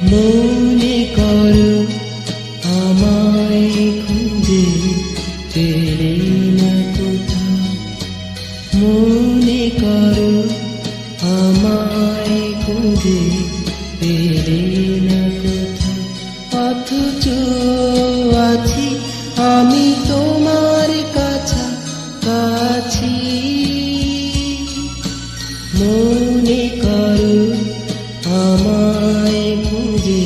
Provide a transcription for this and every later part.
মনে করো আমায় খুঁজে পেলে না কোথাও, মনে করো আমায় খুঁজে পেলে না কোথাও, অথচ আছি আমি তোমার কাছাকাছি। মনে করো আমায় খুঁজে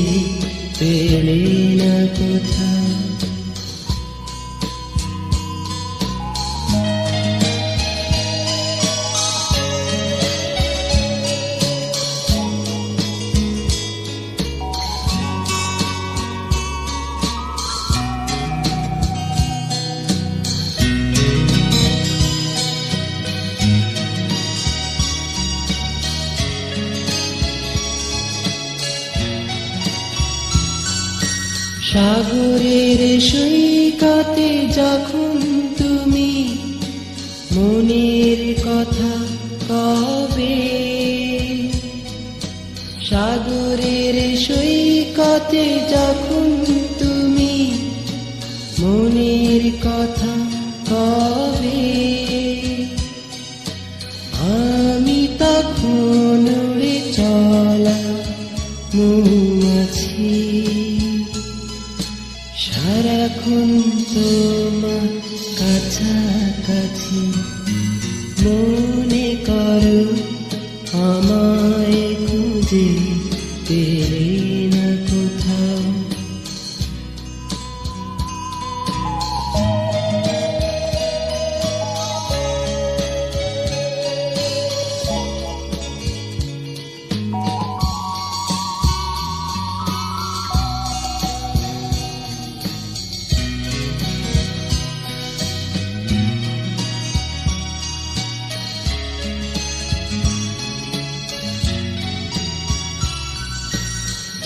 পেলে না কোথাও। সাগরের সৈকতে যখন তুমি মনের কথা কবে, সাগরের সৈকতে যখন তুমি মনের কথা কবে, আমি তখন উড়ে চলা মৌমাছি, সারাক্ষণ তোমার কাছাকাছি। মনে করো আমায় খুঁজে পেলে না কোথাও।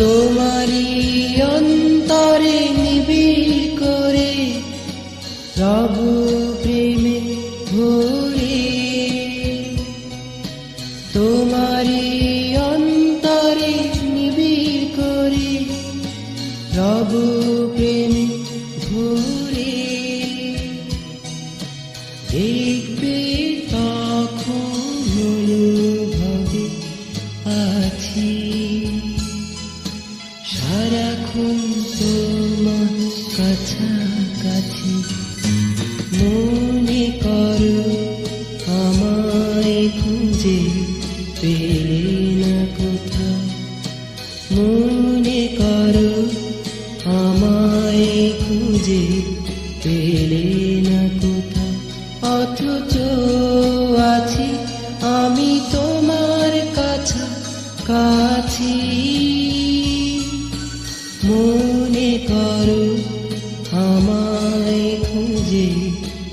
তোমারই অন্তরে নিবিড় করে রব প্রেমে ভরে, তোমারই অন্তরে নিবিড় করে রব প্রেমে ভরে, দেখবে তখন অনুভবে আছি, সারাক্ষণ তোমার কাছাকাছি। মনে করো আমায় খুঁজে পেলে না কোথাও, মনে করো আমায় খুঁজে পেলে না কোথাও, অথচ আছি আমি তোমার কাছাকাছি। মনে করো আমায় খুঁজে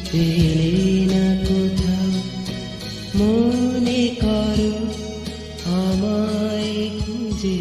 পেলে না কোথাও, মনে করো আমায় খুঁজে